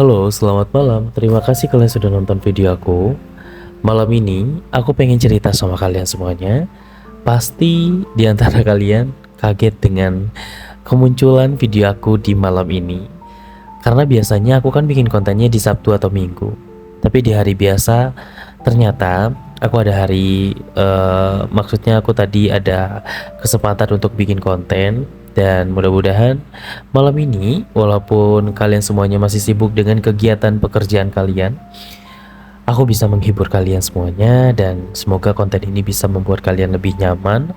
Halo, selamat malam. Terima kasih kalian sudah nonton video aku. Malam ini aku pengen cerita sama kalian semuanya. Pasti di antara kalian kaget dengan kemunculan video aku di malam ini. Karena biasanya aku kan bikin kontennya di Sabtu atau Minggu. Tapi di hari biasa ternyata aku ada maksudnya aku tadi ada kesempatan untuk bikin konten. Dan mudah-mudahan malam ini, walaupun kalian semuanya masih sibuk dengan kegiatan pekerjaan kalian, aku bisa menghibur kalian semuanya. Dan semoga konten ini bisa membuat kalian lebih nyaman,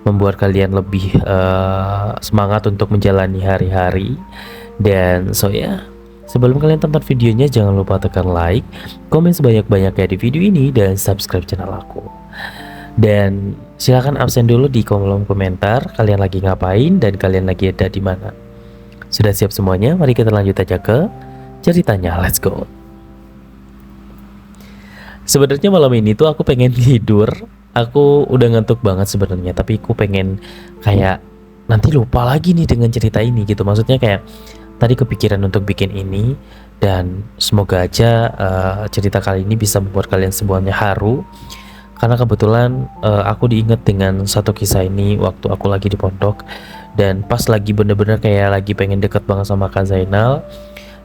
membuat kalian lebih semangat untuk menjalani hari-hari. Dan sebelum kalian tonton videonya, jangan lupa tekan like, komen sebanyak-banyaknya di video ini, dan subscribe channel aku. Dan silahkan absen dulu di kolom komentar kalian lagi ngapain dan kalian lagi ada di mana. Sudah siap semuanya? Mari kita lanjut aja ke ceritanya. Let's go. Sebenarnya malam ini tuh aku pengen tidur. Aku udah ngantuk banget sebenarnya, tapi aku pengen kayak nanti lupa lagi nih dengan cerita ini gitu. Maksudnya kayak tadi kepikiran untuk bikin ini, dan semoga aja cerita kali ini bisa membuat kalian semuanya haru. Karena kebetulan aku diingat dengan satu kisah ini waktu aku lagi di pondok. Dan pas lagi bener-bener kayak lagi pengen deket banget sama Kak Zainal.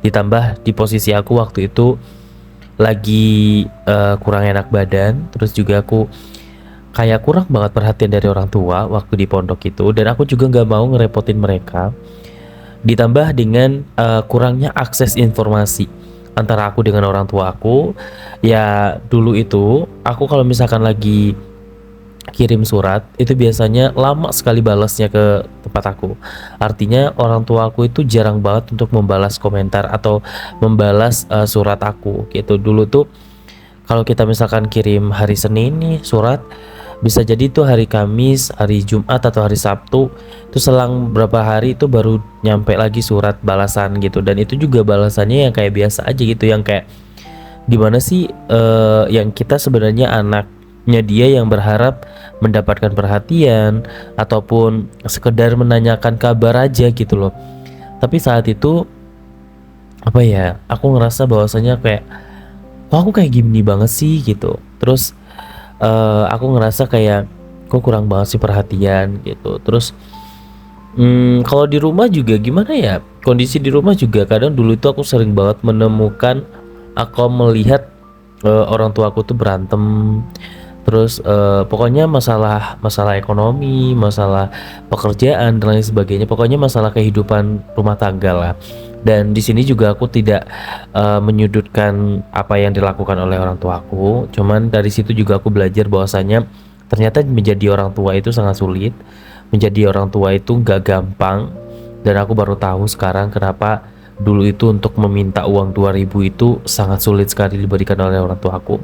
Ditambah di posisi aku waktu itu lagi kurang enak badan. Terus juga aku kayak kurang banget perhatian dari orang tua waktu di pondok itu. Dan aku juga gak mau ngerepotin mereka. Ditambah dengan kurangnya akses informasi antara aku dengan orang tua aku. Ya dulu itu aku kalau misalkan lagi kirim surat itu biasanya lama sekali balasnya ke tempat aku. Artinya orang tua aku itu jarang banget untuk membalas komentar atau membalas surat aku gitu. Dulu tuh kalau kita misalkan kirim hari Senin nih surat, bisa jadi tuh hari Kamis, hari Jumat atau hari Sabtu, itu selang berapa hari itu baru nyampe lagi surat balasan gitu. Dan itu juga balasannya yang kayak biasa aja gitu, yang kayak gimana sih, yang kita sebenarnya anaknya dia yang berharap mendapatkan perhatian ataupun sekedar menanyakan kabar aja gitu loh. Tapi saat itu apa ya, aku ngerasa bahwasanya kayak kok aku kayak gini banget sih gitu. Terus aku ngerasa kayak kok kurang banget sih perhatian gitu. Terus kalau di rumah juga gimana ya, kondisi di rumah juga kadang dulu itu aku sering banget menemukan, aku melihat orang tua aku tuh berantem. Terus pokoknya masalah ekonomi, masalah pekerjaan dan lain sebagainya, pokoknya masalah kehidupan rumah tangga lah. Dan di sini juga aku tidak menyudutkan apa yang dilakukan oleh orang tua aku. Cuman dari situ juga aku belajar bahwasanya ternyata menjadi orang tua itu sangat sulit. Menjadi orang tua itu nggak gampang. Dan aku baru tahu sekarang kenapa dulu itu untuk meminta uang 2000 itu sangat sulit sekali diberikan oleh orang tua aku.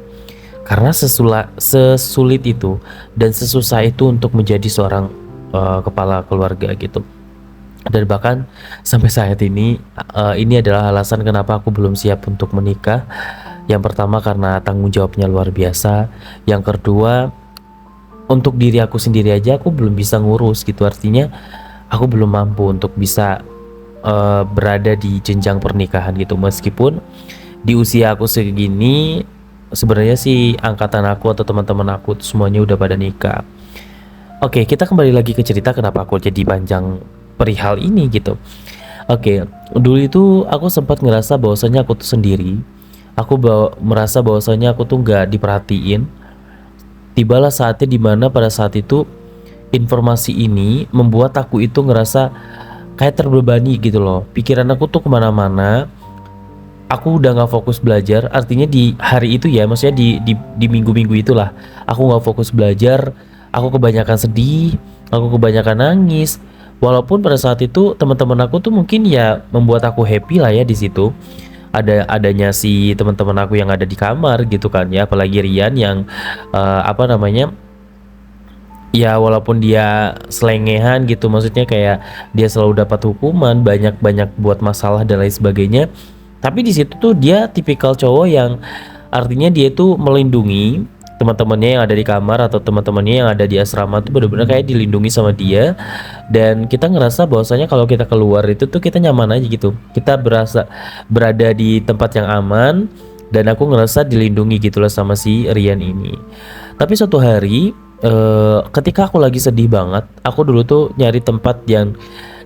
Karena sesulit itu dan sesusah itu untuk menjadi seorang kepala keluarga gitu. Dan bahkan sampai saat ini adalah alasan kenapa aku belum siap untuk menikah. Yang pertama karena tanggung jawabnya luar biasa. Yang kedua, untuk diri aku sendiri aja aku belum bisa ngurus gitu. Artinya aku belum mampu untuk bisa berada di jenjang pernikahan gitu. Meskipun di usia aku segini sebenarnya sih angkatan aku atau teman-teman aku tuh semuanya udah pada nikah. Oke, kita kembali lagi ke cerita kenapa aku jadi panjang perihal ini gitu. Oke, dulu itu aku sempat ngerasa bahwasanya aku tuh sendiri. Aku merasa bahwasanya aku tuh nggak diperhatiin. Tibalah saatnya dimana pada saat itu informasi ini membuat aku itu ngerasa kayak terbebani gitu loh. Pikiran aku tuh kemana-mana. Aku udah nggak fokus belajar. Artinya di hari itu ya, maksudnya di minggu-minggu itulah aku nggak fokus belajar. Aku kebanyakan sedih, aku kebanyakan nangis. Walaupun pada saat itu teman-teman aku tuh mungkin ya membuat aku happy lah ya di situ. Adanya si teman-teman aku yang ada di kamar gitu kan ya, apalagi Rian yang ya walaupun dia selengehan gitu, maksudnya kayak dia selalu dapat hukuman, banyak buat masalah dan lain sebagainya. Tapi di situ tuh dia tipikal cowok yang artinya dia tuh melindungi teman-temannya yang ada di kamar atau teman-temannya yang ada di asrama tuh benar-benar kayak dilindungi sama dia, dan kita ngerasa bahwasanya kalau kita keluar itu tuh kita nyaman aja gitu, kita berasa berada di tempat yang aman, dan aku ngerasa dilindungi gitulah sama si Rian ini. Tapi suatu hari ketika aku lagi sedih banget, aku dulu tuh nyari tempat yang,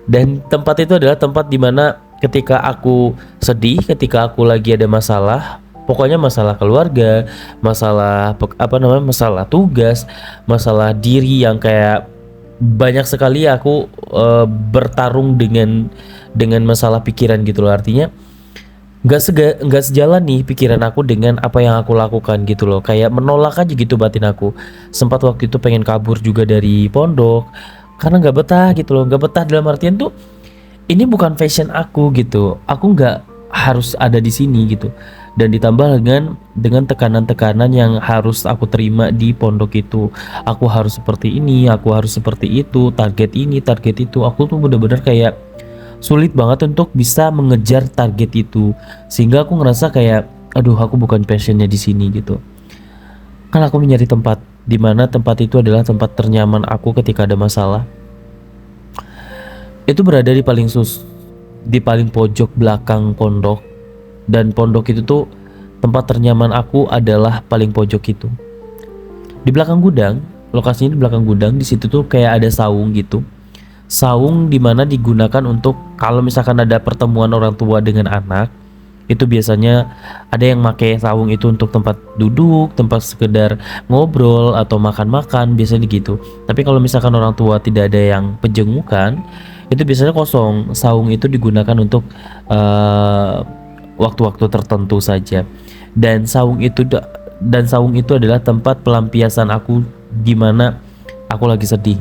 dan tempat itu adalah tempat dimana ketika aku sedih, ketika aku lagi ada masalah, pokoknya masalah keluarga, masalah masalah tugas, masalah diri yang kayak banyak sekali aku bertarung dengan masalah pikiran gitu loh. Artinya nggak sejalan nih pikiran aku dengan apa yang aku lakukan gitu loh, kayak menolak aja gitu batin aku. Sempat waktu itu pengen kabur juga dari pondok karena nggak betah gitu loh, nggak betah dalam artian tuh ini bukan fashion aku gitu, aku nggak harus ada di sini gitu, dan ditambah dengan tekanan-tekanan yang harus aku terima di pondok itu. Aku harus seperti ini, aku harus seperti itu, target ini target itu, aku tuh bener-bener kayak sulit banget untuk bisa mengejar target itu, sehingga aku ngerasa kayak aduh aku bukan passionnya di sini gitu. Kan aku mencari tempat di mana tempat itu adalah tempat ternyaman aku ketika ada masalah. Itu berada di paling pojok belakang pondok, dan pondok itu tuh tempat ternyaman aku adalah paling pojok itu. Di belakang gudang, lokasinya di belakang gudang, di situ tuh kayak ada saung gitu. Saung dimana digunakan untuk kalau misalkan ada pertemuan orang tua dengan anak, itu biasanya ada yang pakai saung itu untuk tempat duduk, tempat sekedar ngobrol atau makan-makan, biasanya gitu. Tapi kalau misalkan orang tua tidak ada yang penjengukan, itu biasanya kosong. Saung itu digunakan untuk waktu-waktu tertentu saja. Dan saung itu adalah tempat pelampiasan aku di mana aku lagi sedih.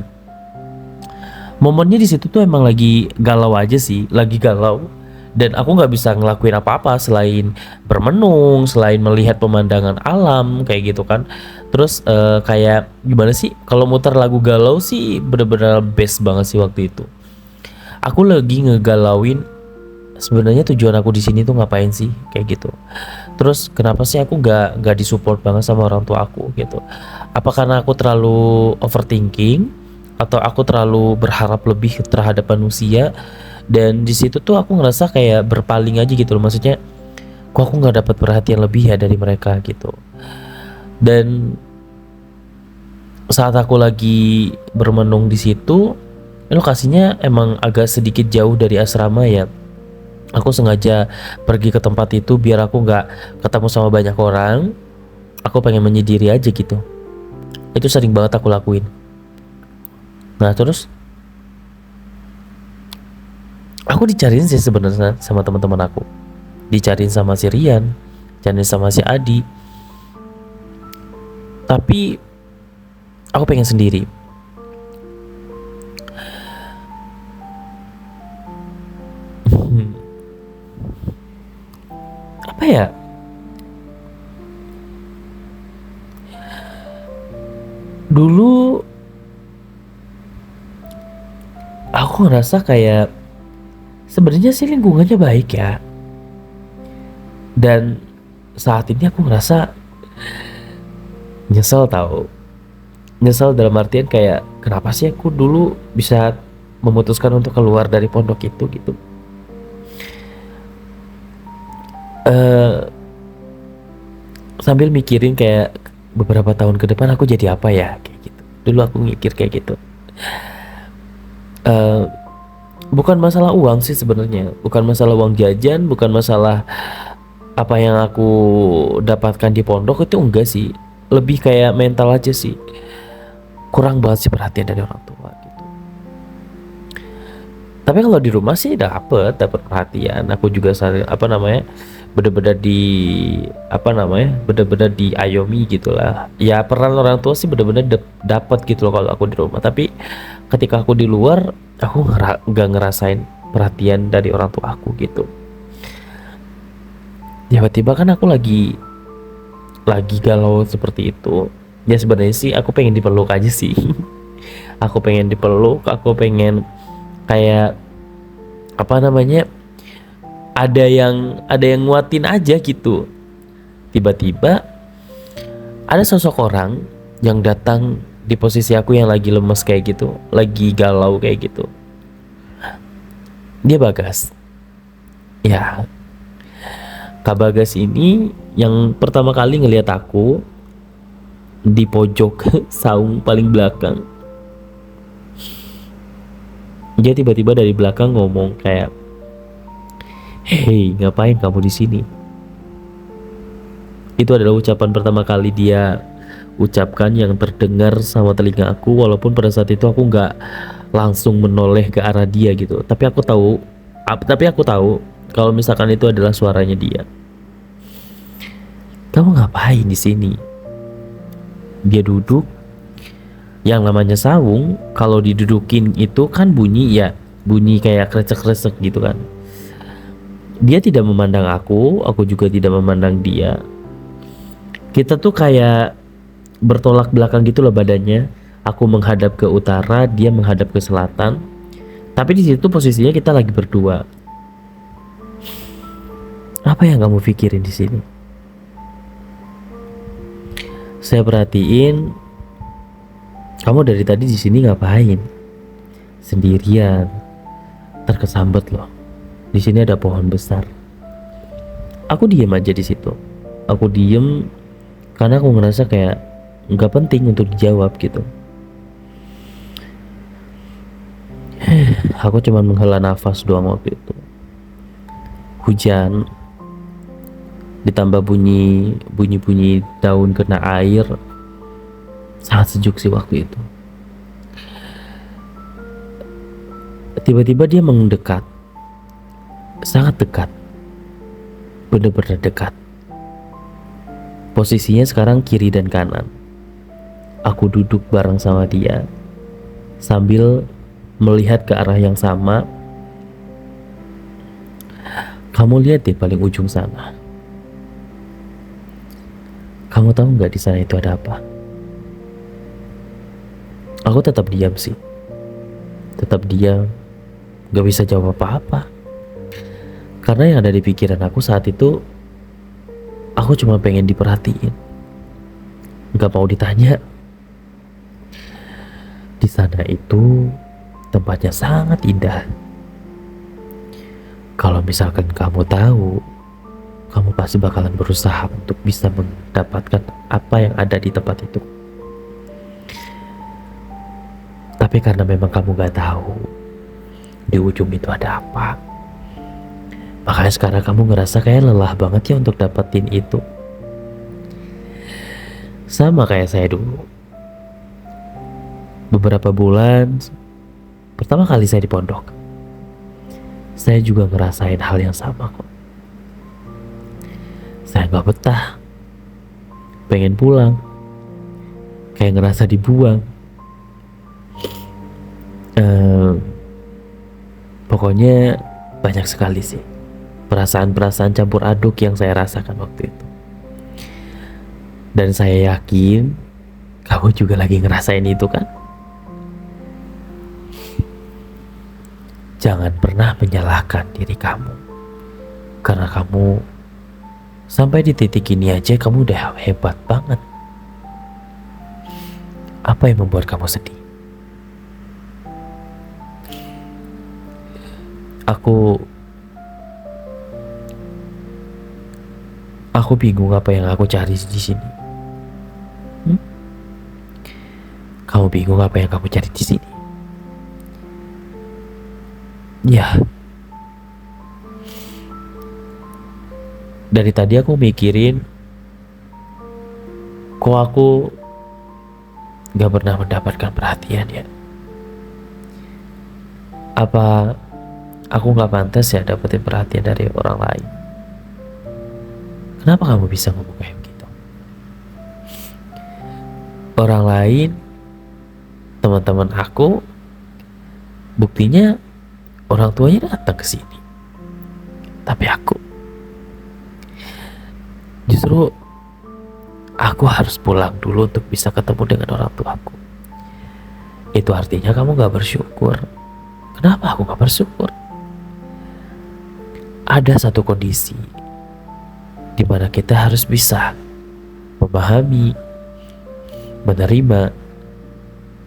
Momennya di situ tuh emang lagi galau aja sih, lagi galau, dan aku nggak bisa ngelakuin apa-apa selain bermenung, selain melihat pemandangan alam kayak gitu kan. Terus kayak gimana sih kalau muter lagu galau sih, bener-bener best banget sih waktu itu. Aku lagi ngegalauin sebenarnya tujuan aku di sini tuh ngapain sih kayak gitu. Terus kenapa sih aku nggak disupport banget sama orang tua aku gitu? Apa karena aku terlalu overthinking, atau aku terlalu berharap lebih terhadap manusia? Dan di situ tuh aku ngerasa kayak berpaling aja gitu loh, maksudnya kok aku nggak dapat perhatian lebih ya dari mereka gitu. Dan saat aku lagi bermenung di situ, lokasinya emang agak sedikit jauh dari asrama ya. Aku sengaja pergi ke tempat itu biar aku nggak ketemu sama banyak orang. Aku pengen menyendiri aja gitu. Itu sering banget aku lakuin. Nah terus aku dicariin sih sebenarnya sama teman-teman aku, dicariin sama si Rian, dicariin sama si Adi, tapi aku pengen sendiri. Apa ya, dulu aku ngerasa kayak sebenarnya sih lingkungannya baik ya, dan saat ini aku ngerasa nyesel tahu. Nyesel dalam artian kayak kenapa sih aku dulu bisa memutuskan untuk keluar dari pondok itu gitu. eh Sambil mikirin kayak beberapa tahun ke depan aku jadi apa ya kayak gitu. Dulu aku mikir kayak gitu. eh Bukan masalah uang sih sebenarnya, bukan masalah uang jajan, bukan masalah apa yang aku dapatkan di pondok, itu enggak sih. Lebih kayak mental aja sih, kurang banget sih perhatian dari orang tua gitu. Tapi kalau di rumah sih dapat perhatian. Aku juga bener-bener bener-bener diayomi gitulah. Ya peran orang tua sih bener-bener dapat gitu loh kalau aku di rumah. Tapi ketika aku di luar, aku nggak ngerasain perhatian dari orang tua aku gitu. Tiba-tiba kan aku lagi galau seperti itu. Ya sebenarnya sih aku pengen dipeluk aja sih. Aku pengen dipeluk, aku pengen kayak ada yang nguatin aja gitu. Tiba-tiba Ada sosok orang yang datang di posisi aku yang lagi lemes kayak gitu, lagi galau kayak gitu. Dia Bagas. Ya, Kak Bagas ini yang pertama kali ngelihat aku di pojok saung paling belakang. Dia tiba-tiba dari belakang ngomong kayak, "Hei, ngapain kamu di sini?" Itu adalah ucapan pertama kali dia ucapkan yang terdengar sama telinga aku, walaupun pada saat itu aku nggak langsung menoleh ke arah dia gitu. Tapi aku tahu kalau misalkan itu adalah suaranya dia. "Kamu ngapain di sini?" Dia duduk. Yang namanya saung kalau didudukin itu kan bunyi ya, bunyi kayak krecek-krecek gitu kan. Dia tidak memandang aku juga tidak memandang dia. Kita tuh kayak bertolak belakang gitu loh badannya. Aku menghadap ke utara, dia menghadap ke selatan. Tapi di situ posisinya kita lagi berdua. Apa yang kamu pikirin di sini? Saya perhatiin, kamu dari tadi di sini ngapain? Sendirian. Terkesambet loh. Di sini ada pohon besar. Aku diem aja di situ. Aku diem karena aku ngerasa kayak nggak penting untuk dijawab gitu. Aku cuma menghela nafas doang waktu itu. Hujan ditambah bunyi daun kena air, sangat sejuk sih waktu itu. Tiba-tiba dia mendekat, sangat dekat, benar-benar dekat. Posisinya sekarang kiri dan kanan. Aku duduk bareng sama dia sambil melihat ke arah yang sama. Kamu lihat di paling ujung sana. Kamu tahu nggak di sana itu ada apa? Aku tetap diam sih. Tetap diam. Gak bisa jawab apa-apa. Karena yang ada di pikiran aku saat itu, aku cuma pengen diperhatiin. Gak mau ditanya. Di sana itu tempatnya sangat indah. Kalau misalkan kamu tahu, kamu pasti bakalan berusaha untuk bisa mendapatkan apa yang ada di tempat itu. Tapi karena memang kamu gak tahu di ujung itu ada apa, makanya sekarang kamu ngerasa kayak lelah banget ya untuk dapetin itu. Sama kayak saya dulu. Beberapa bulan pertama kali saya di pondok, saya juga ngerasain hal yang sama kok. Saya gak betah, pengen pulang, kayak ngerasa dibuang. Pokoknya banyak sekali sih perasaan-perasaan campur aduk yang saya rasakan waktu itu. Dan saya yakin kamu juga lagi ngerasain itu kan? Jangan pernah menyalahkan diri kamu, karena kamu sampai di titik ini aja kamu udah hebat banget. Apa yang membuat kamu sedih? Aku bingung apa yang aku cari di sini. Kamu bingung apa yang kamu cari di sini? Ya. Dari tadi aku mikirin, kok aku gak pernah mendapatkan perhatian ya? Apa aku gak pantas ya dapetin perhatian dari orang lain? Kenapa kamu bisa ngomong kayak gitu? Orang lain, teman-teman aku, buktinya orang tuanya datang ke sini. Tapi justru aku harus pulang dulu untuk bisa ketemu dengan orang tuaku. Itu artinya kamu gak bersyukur. Kenapa aku gak bersyukur? Ada satu kondisi di mana kita harus bisa memahami menerima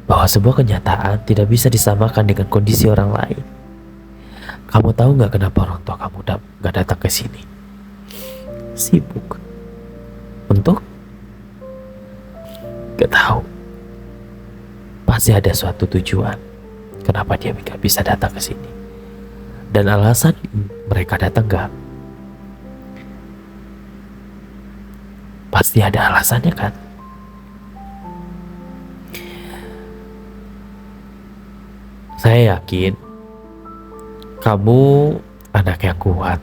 bahwa sebuah kenyataan tidak bisa disamakan dengan kondisi orang lain. Kamu tahu nggak kenapa orang tua kamu nggak datang ke sini? Sibuk. Untuk? Gak tahu. Pasti ada suatu tujuan kenapa dia nggak bisa datang ke sini. Dan alasan mereka datang nggak? Pasti ada alasannya kan? Saya yakin kamu anak yang kuat.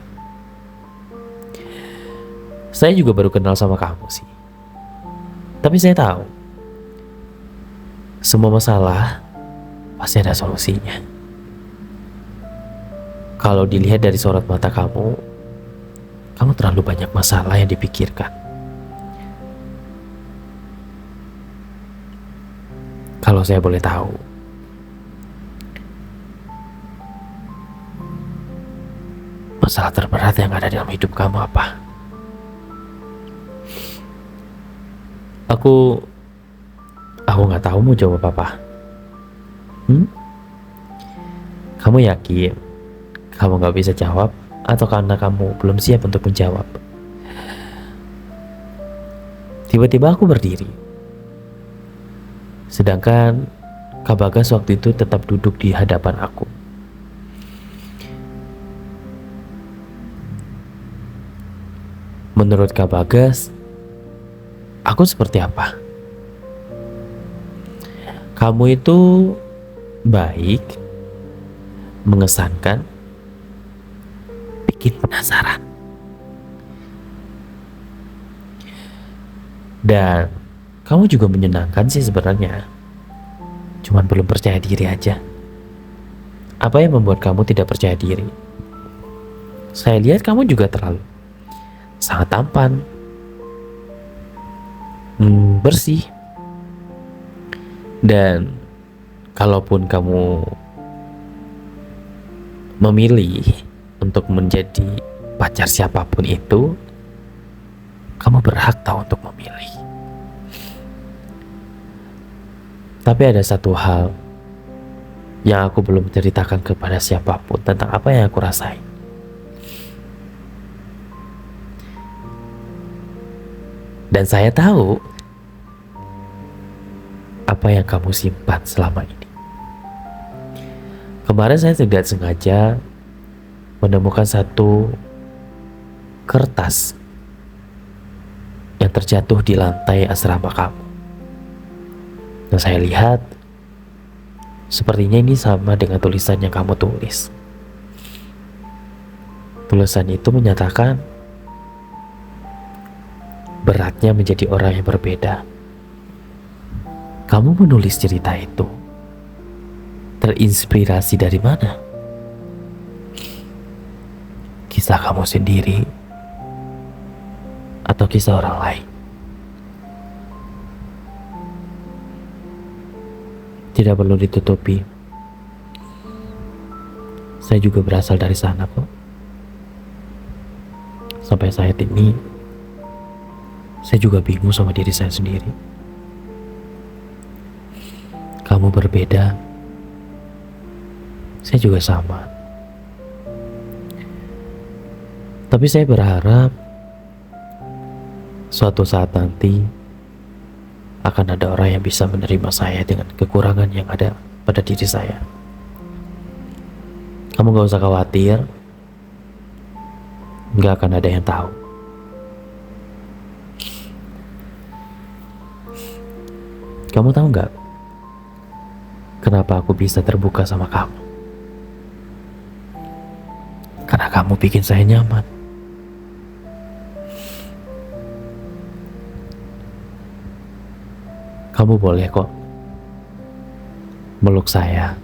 Saya juga baru kenal sama kamu sih. Tapi saya tahu semua masalah pasti ada solusinya. Kalau dilihat dari sorot mata kamu terlalu banyak masalah yang dipikirkan. Kalau saya boleh tahu, masalah terberat yang ada dalam hidup kamu apa? Aku nggak tahu mau jawab apa. Kamu yakin kamu nggak bisa jawab atau karena kamu belum siap untuk menjawab? Tiba-tiba aku berdiri, sedangkan Kak Bagas waktu itu tetap duduk di hadapan aku. Menurut Kak Bagas, aku seperti apa? Kamu itu baik, mengesankan, bikin penasaran. Dan kamu juga menyenangkan sih sebenarnya. Cuman belum percaya diri aja. Apa yang membuat kamu tidak percaya diri? Saya lihat kamu juga terlalu sangat tampan, bersih. Dan kalaupun kamu memilih untuk menjadi pacar siapapun itu, kamu berhak tahu untuk memilih. Tapi ada satu hal yang aku belum ceritakan kepada siapapun tentang apa yang aku rasain. Dan saya tahu apa yang kamu simpan selama ini. Kemarin saya tidak sengaja menemukan satu kertas yang terjatuh di lantai asrama kamu. Dan saya lihat sepertinya ini sama dengan tulisan yang kamu tulis. Tulisan itu menyatakan beratnya menjadi orang yang berbeda. Kamu menulis cerita itu terinspirasi dari mana? Kisah kamu sendiri atau kisah orang lain? Tidak perlu ditutupi. Saya juga berasal dari sana kok. Sampai saat ini saya juga bingung sama diri saya sendiri. Kamu berbeda, saya juga sama. Tapi saya berharap suatu saat nanti akan ada orang yang bisa menerima saya dengan kekurangan yang ada pada diri saya. Kamu gak usah khawatir, gak akan ada yang tahu. Kamu tahu gak kenapa aku bisa terbuka sama kamu? Karena kamu bikin saya nyaman. Kamu boleh kok meluk saya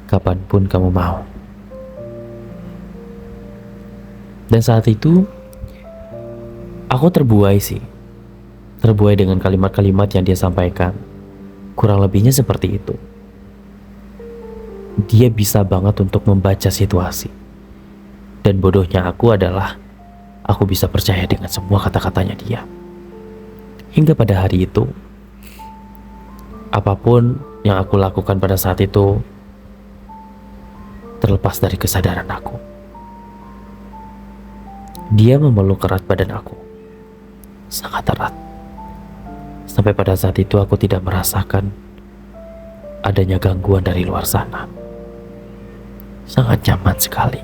kapanpun kamu mau. Dan saat itu aku terbuai sih. Terbuai dengan kalimat-kalimat yang dia sampaikan. Kurang lebihnya seperti itu. Dia bisa banget untuk membaca situasi. Dan bodohnya aku adalah aku bisa percaya dengan semua kata-katanya dia. Hingga pada hari itu, apapun yang aku lakukan pada saat itu terlepas dari kesadaran aku. Dia memeluk erat badan aku, sangat erat. Sampai pada saat itu aku tidak merasakan adanya gangguan dari luar sana. Sangat nyaman sekali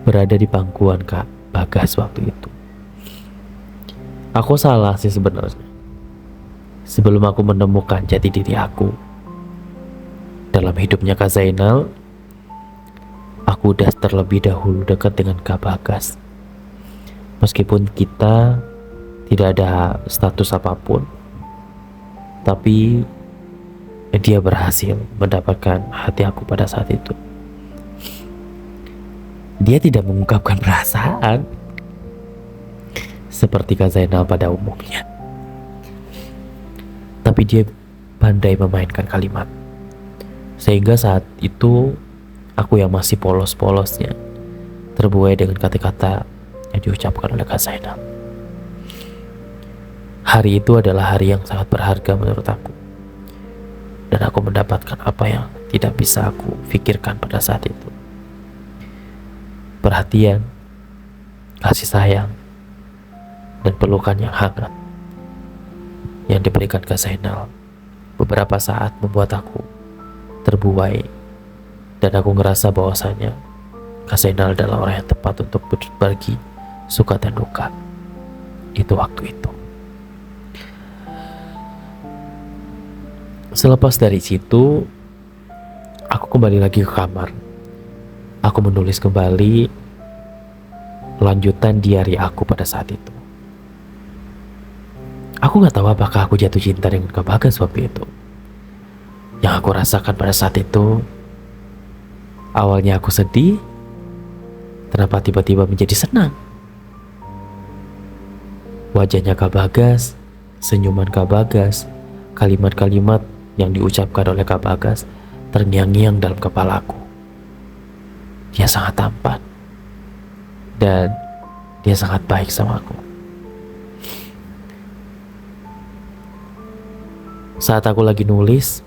berada di pangkuan Kak Bagas waktu itu. Aku salah sih sebenarnya. Sebelum aku menemukan jati diri aku dalam hidupnya Kak Zainal, aku udah terlebih dahulu dekat dengan Kak Bagas. Meskipun kita tidak ada status apapun, tapi dia berhasil mendapatkan hati aku pada saat itu. Dia tidak mengungkapkan perasaan seperti Kak Zainal pada umumnya, tapi dia pandai memainkan kalimat. Sehingga saat itu aku yang masih polos-polosnya terbuai dengan kata-kata yang diucapkan oleh Kak Zainal. Hari itu adalah hari yang sangat berharga menurut aku, dan aku mendapatkan apa yang tidak bisa aku pikirkan pada saat itu. Perhatian, kasih sayang, dan pelukan yang hangat yang diberikan Kak Zainal beberapa saat membuat aku terbuai, dan aku ngerasa bahwasanya Kak Zainal adalah orang yang tepat untuk berbagi suka dan duka itu waktu itu. Selepas dari situ, aku kembali lagi ke kamar. Aku menulis kembali lanjutan diari aku pada saat itu. Aku gak tahu apakah aku jatuh cinta dengan Kak Bagas waktu itu. Yang aku rasakan pada saat itu, awalnya aku sedih, kenapa tiba-tiba menjadi senang. Wajahnya Kak Bagas, senyuman Kak Bagas, kalimat-kalimat yang diucapkan oleh Kak Bagas terngiang-ngiang dalam kepalaku. Dia sangat tampan, dan dia sangat baik sama aku. Saat aku lagi nulis,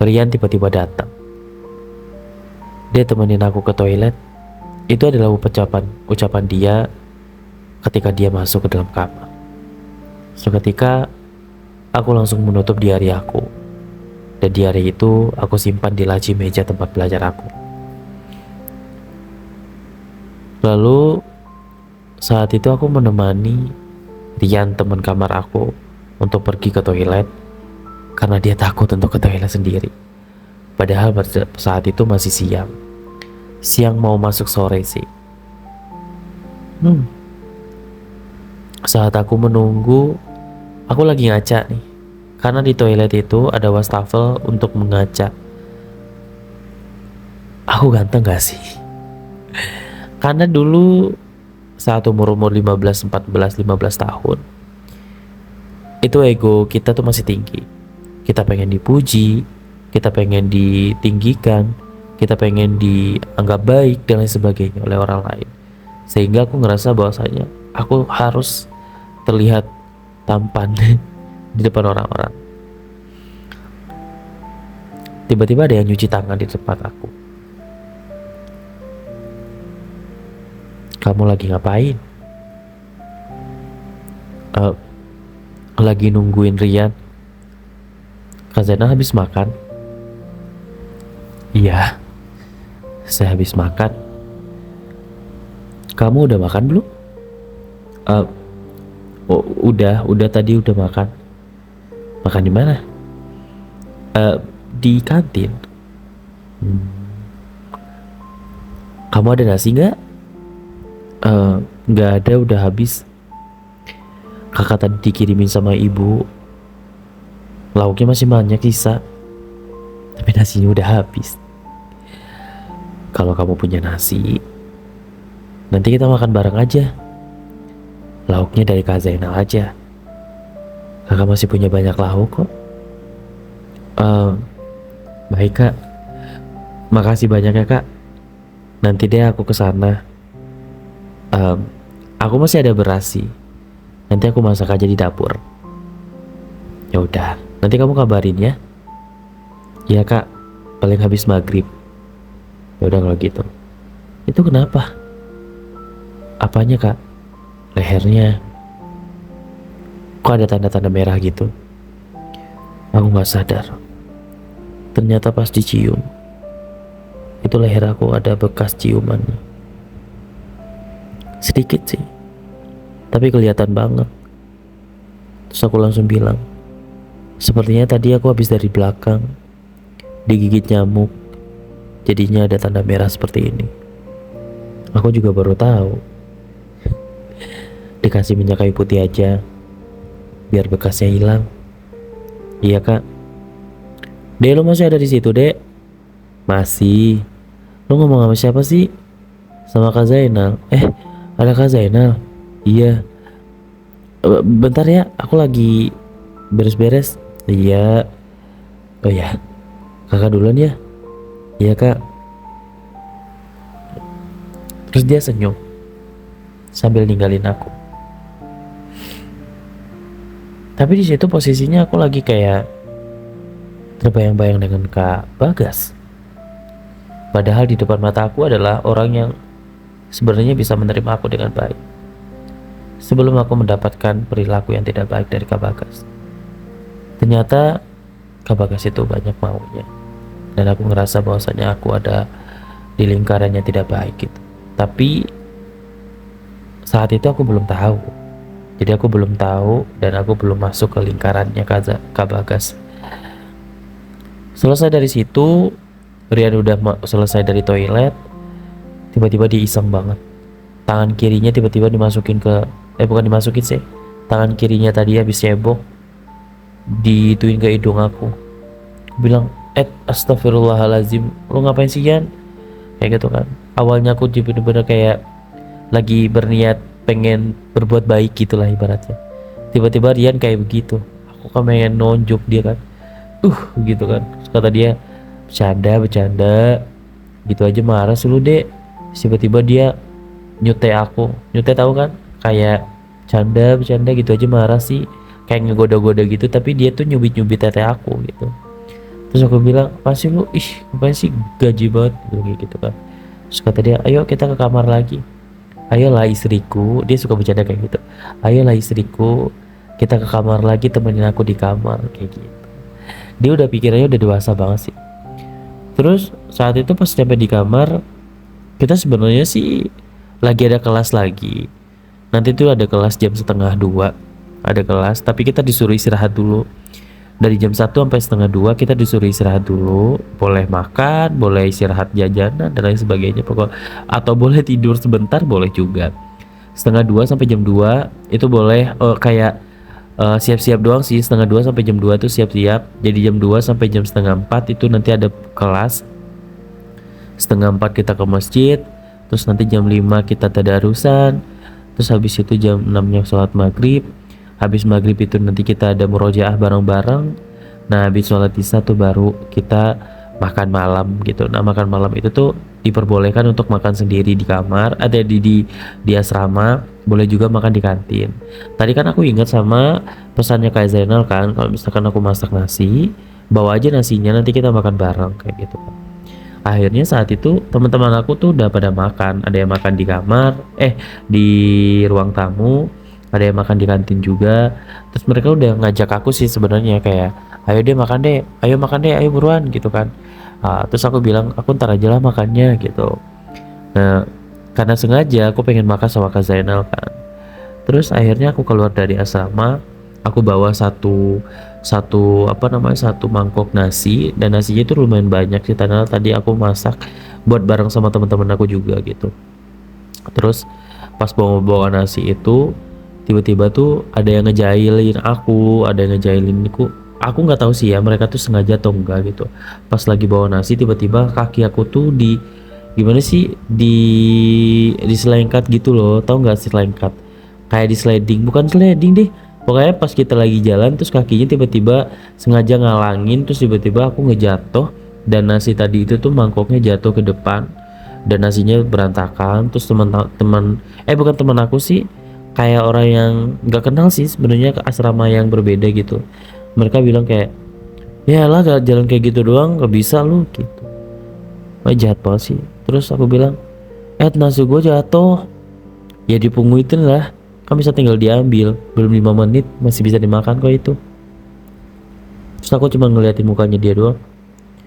Rian tiba-tiba datang. Dia temenin aku ke toilet. Itu adalah ucapan dia ketika dia masuk ke dalam kamar. Seketika aku langsung menutup diari aku, dan diari itu aku simpan di laci meja tempat belajar aku. Lalu saat itu aku menemani Rian, teman kamar aku, untuk pergi ke toilet karena dia takut untuk ke toilet sendiri. Padahal saat itu masih siang mau masuk sore sih. Saat aku menunggu, aku lagi ngaca nih, karena di toilet itu ada wastafel untuk mengaca. Aku ganteng gak sih? Karena dulu saat umur 15 tahun, itu ego kita tuh masih tinggi. Kita pengen dipuji, kita pengen ditinggikan, kita pengen dianggap baik dan lain sebagainya oleh orang lain. Sehingga aku ngerasa bahwasanya aku harus terlihat tampan di depan orang-orang. Tiba-tiba ada yang nyuci tangan di tempat aku. Kamu lagi ngapain? Lagi nungguin Rian. Kak Zainal habis makan? Iya, saya habis makan. Kamu udah makan belum? Udah tadi udah makan. Makan di mana? Di kantin. Kamu ada nasi nggak? Nggak ada, udah habis. Kakak tadi dikirimin sama ibu. Lauknya masih banyak sisa, tapi nasinya udah habis. Kalau kamu punya nasi, nanti kita makan bareng aja. Lauknya dari Kak Zainal aja. Kakak masih punya banyak lauk kok. Baik Kak, makasih banyak ya Kak. Nanti deh aku kesana. Aku masih ada beras sih. Nanti aku masak aja di dapur. Ya udah, nanti kamu kabarin ya. Iya kak, paling habis maghrib. Ya udah kalau gitu. Itu kenapa? Apanya kak? Lehernya. Kok ada tanda-tanda merah gitu? Aku nggak sadar. Ternyata pas dicium, itu leher aku ada bekas ciumannya. Sedikit sih, tapi kelihatan banget. Terus aku langsung bilang, sepertinya tadi aku habis dari belakang, digigit nyamuk, jadinya ada tanda merah seperti ini. Aku juga baru tahu. Dikasih minyak kayu putih aja, biar bekasnya hilang. Iya kak. Dek, lu masih ada di situ, Dek? Masih. Lu ngomong sama siapa sih? Sama Kak Zainal. Ada Kak Zainal. Iya. Bentar ya, aku lagi beres-beres. Iya. Oh ya, kakak duluan ya. Iya kak. Terus dia senyum sambil ninggalin aku. Tapi di situ posisinya aku lagi kayak terbayang-bayang dengan Kak Bagas. Padahal di depan mata aku adalah orang yang sebenarnya bisa menerima aku dengan baik. Sebelum aku mendapatkan perilaku yang tidak baik dari Kak Bagas. Ternyata Kak Bagas itu banyak maunya. Dan aku ngerasa bahwasanya aku ada di lingkaran yang tidak baik gitu. Tapi saat itu aku belum tahu. Jadi aku belum tahu dan aku belum masuk ke lingkarannya Kak Bagas. Selesai dari situ, Rian udah selesai dari toilet. Tiba-tiba dia iseng banget. Tangan kirinya tiba-tiba dimasukin ke bukan dimasukin sih. Tangan kirinya tadi habis cebok, diituin ke hidung aku. Bilang, astagfirullahalazim, lu ngapain sih Yan? Kayak gitu kan. Awalnya aku bener-bener kayak lagi berniat pengen berbuat baik gitulah ibaratnya. Tiba-tiba Rian kayak begitu. Aku kan pengen nonjok dia kan. Gitu kan. Terus kata dia, bercanda gitu aja marah sih lu Dek. Tiba-tiba dia nyute aku. Nyute tahu kan? Kayak bercanda gitu aja marah sih. Kayak ngegoda-goda gitu, tapi dia tuh nyubit-nyubit tete aku gitu. Terus aku bilang, pasti lu ngapain sih gaji banget gitu kan. Terus kata dia, ayo kita ke kamar lagi. Ayolah istriku, dia suka bercanda kayak gitu. Ayolah istriku, kita ke kamar lagi, temenin aku di kamar kayak gitu. Dia udah pikirannya udah dewasa banget sih. Terus saat itu pas sampai di kamar, kita sebenarnya sih lagi ada kelas lagi. Nanti tuh ada kelas jam 1:30 ada kelas, tapi kita disuruh istirahat dulu. Dari jam 1 sampai 1:30 kita disuruh istirahat dulu. Boleh makan, boleh istirahat jajanan dan lain sebagainya pokok. Atau boleh tidur sebentar, boleh juga. 1:30 sampai jam 2 itu boleh kayak siap-siap doang sih. 1:30 sampai jam 2 tuh siap-siap. Jadi jam 2 sampai jam 3:30 itu nanti ada kelas. 3:30 kita ke masjid. Terus nanti jam 5 kita tadarusan. Terus habis itu jam 6-nya sholat maghrib. Habis maghrib itu nanti kita ada murojaah bareng-bareng. Nah habis sholat isya tuh baru kita makan malam gitu. Nah makan malam itu tuh diperbolehkan untuk makan sendiri di kamar, ada di asrama, boleh juga makan di kantin. Tadi kan aku ingat sama pesannya Kak Zainal kan, kalau misalkan aku masak nasi, bawa aja nasinya nanti kita makan bareng kayak gitu kan. Akhirnya saat itu teman-teman aku tuh udah pada makan, ada yang makan di kamar, di ruang tamu, ada yang makan di kantin juga. Terus mereka udah ngajak aku sih sebenarnya kayak, ayo makan deh, ayo buruan gitu kan. Terus aku bilang, aku ntar aja lah makannya gitu. Nah, karena sengaja aku pengen makan sama Kak Zainal kan. Terus akhirnya aku keluar dari asrama, aku bawa satu mangkok nasi, dan nasinya itu lumayan banyak sih karena tadi aku masak buat bareng sama teman-teman aku juga gitu. Terus pas bawa nasi itu tiba-tiba tuh ada yang ngejailin aku, aku nggak tahu sih ya mereka tuh sengaja atau enggak gitu. Pas lagi bawa nasi tiba-tiba kaki aku tuh gimana sih diselengkat gitu loh, tahu nggak sih selengkat kayak di sliding, bukan sliding deh. Pokoknya pas kita lagi jalan terus kakinya tiba-tiba sengaja ngalangin, terus tiba-tiba aku ngejatuh dan nasi tadi itu tuh mangkoknya jatuh ke depan dan nasinya berantakan. Terus bukan teman aku sih, kayak orang yang nggak kenal sih sebenarnya, ke asrama yang berbeda gitu. Mereka bilang kayak, ya lah gak jalan kayak gitu doang gak bisa lu gitu. Wah jahat banget sih. Terus aku bilang, nasi gue jatuh. Ya dipungutin lah, kan bisa tinggal diambil, belum 5 menit masih bisa dimakan kok itu. Terus aku cuma ngeliatin mukanya dia doang.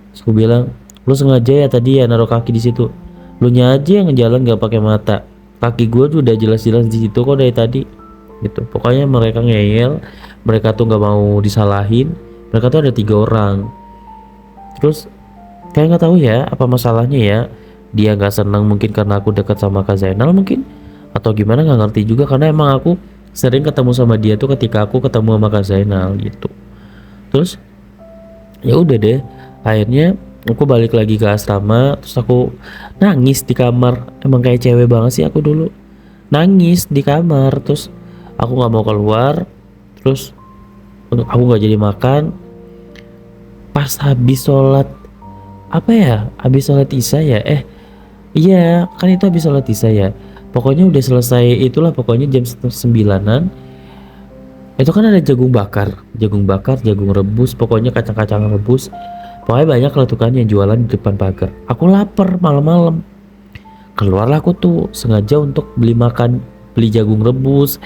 Terus aku bilang, lu sengaja ya tadi ya naruh kaki di situ. Lu nya aja yang jalan gak pakai mata. Kaki gue tuh udah jelas-jelas di situ kok dari tadi. Gitu. Pokoknya mereka ngeyel, mereka tuh nggak mau disalahin. Mereka tuh ada 3 orang. Terus kayak nggak tahu ya apa masalahnya ya. Dia nggak senang mungkin karena aku dekat sama Kak Zainal mungkin, atau gimana nggak ngerti juga, karena emang aku sering ketemu sama dia tuh ketika aku ketemu sama Kak Zainal gitu. Terus ya udah deh, akhirnya aku balik lagi ke asrama. Terus aku nangis di kamar, emang kayak cewek banget sih aku dulu, nangis di kamar. Terus aku nggak mau keluar. Terus aku nggak jadi makan. Pas habis sholat, apa ya, habis sholat isya ya, iya kan itu habis sholat isya ya, pokoknya udah selesai itulah, pokoknya jam 9-an. Itu kan ada jagung bakar, jagung rebus, pokoknya kacang-kacang rebus. Pokoknya banyak lah tuh kan yang jualan di depan pagar. Aku lapar malam-malam. Keluarlah aku tuh sengaja untuk beli jagung rebus.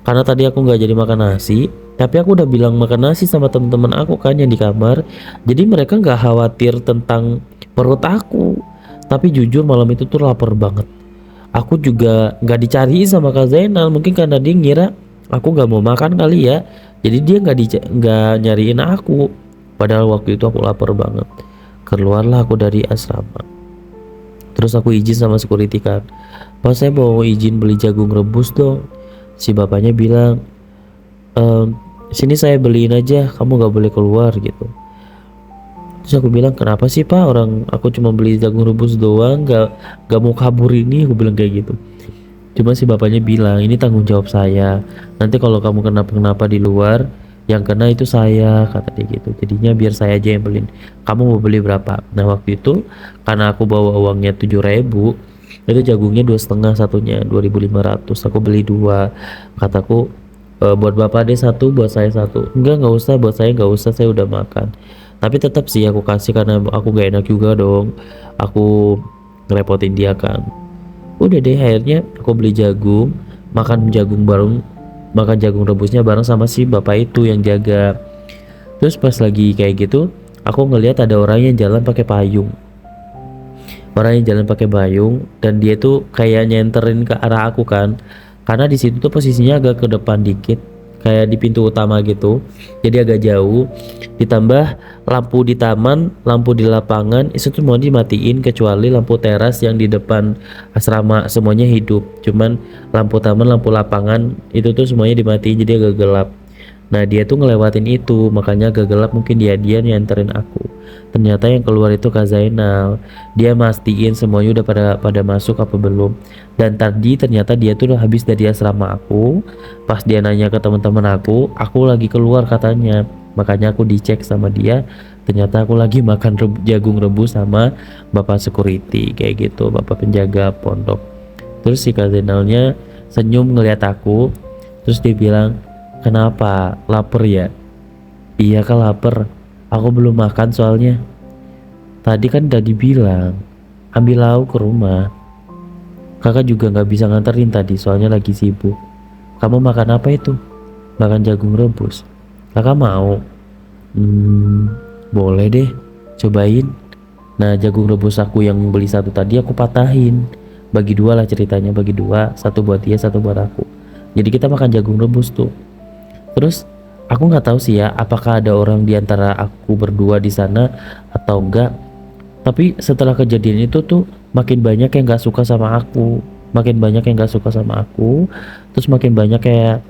Karena tadi aku nggak jadi makan nasi. Tapi aku udah bilang makan nasi sama teman-teman aku kan yang di kamar. Jadi mereka nggak khawatir tentang perut aku. Tapi jujur malam itu tuh lapar banget. Aku juga nggak dicariin sama Kak Zainal, mungkin karena dia ngira aku nggak mau makan kali ya, jadi dia nggak nyariin aku. Padahal waktu itu aku lapar banget. Keluarlah aku dari asrama. Terus aku izin sama security kan, Pak saya mau izin beli jagung rebus dong. Si bapaknya bilang, sini saya beliin aja, kamu nggak boleh keluar gitu. Terus aku bilang, kenapa sih Pak, orang aku cuma beli jagung rebus doang, nggak mau kabur ini, aku bilang kayak gitu. Cuma si bapaknya bilang, ini tanggung jawab saya, nanti kalau kamu kenapa-kenapa di luar, yang kena itu saya, kata dia gitu. Jadinya biar saya aja yang beliin, kamu mau beli berapa? Nah waktu itu karena aku bawa uangnya 7.000, itu jagungnya 2,5 satunya 2.500, aku beli 2. Kataku, buat bapak deh satu, buat saya satu. Nggak usah, buat saya nggak usah, saya udah makan. Tapi tetap sih aku kasih karena aku gak enak juga dong, aku ngerepotin dia kan. Udah deh akhirnya aku beli jagung, makan jagung bareng, makan jagung rebusnya bareng sama si bapak itu yang jaga. Terus pas lagi kayak gitu, aku ngelihat ada orang yang jalan pakai payung. Orang yang jalan pakai payung dan dia tuh kayak nyenterin ke arah aku kan. Karena di situ tuh posisinya agak ke depan dikit, kayak di pintu utama gitu. Jadi agak jauh. Ditambah lampu di taman, lampu di lapangan itu semua dimatiin kecuali lampu teras yang di depan asrama semuanya hidup. Cuman lampu taman, lampu lapangan itu tuh semuanya dimatiin jadi agak gelap. Nah dia tuh ngelewatin itu, makanya agak gelap, mungkin dia nyanterin aku. Ternyata yang keluar itu Kak Zainal. Dia mastiin semuanya udah pada masuk apa belum. Dan tadi ternyata dia tuh udah habis dari asrama aku. Pas dia nanya ke teman-teman aku lagi keluar katanya. Makanya aku dicek sama dia, ternyata aku lagi makan jagung rebus sama bapak security kayak gitu, bapak penjaga pondok. Terus si Kak Zainalnya senyum ngeliat aku. Terus dia bilang, kenapa, lapar ya? Iya Kak lapar, aku belum makan soalnya. Tadi kan udah dibilang ambil lauk ke rumah. Kakak juga nggak bisa nganterin tadi soalnya lagi sibuk. Kamu makan apa itu? Makan jagung rebus. Kakak mau? Boleh deh, cobain. Nah jagung rebus aku yang beli satu tadi aku patahin, bagi 2 lah ceritanya, bagi 2, satu buat dia, satu buat aku. Jadi kita makan jagung rebus tuh. Terus aku nggak tahu sih ya apakah ada orang di antara aku berdua di sana atau enggak. Tapi setelah kejadian itu tuh makin banyak yang nggak suka sama aku, makin banyak yang nggak suka sama aku. Terus makin banyak kayak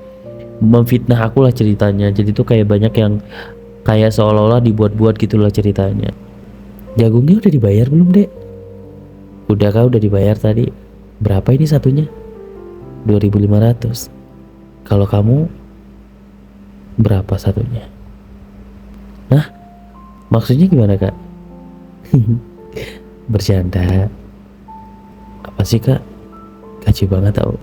memfitnah aku lah ceritanya. Jadi tuh kayak banyak yang kayak seolah-olah dibuat-buat gitulah ceritanya. Jagungnya udah dibayar belum dek? Udah kah, udah dibayar tadi. Berapa ini satunya? 2.500. Kalau kamu berapa satunya? Nah maksudnya gimana kak? Bercanda. Apa sih kak? Kacau banget tau.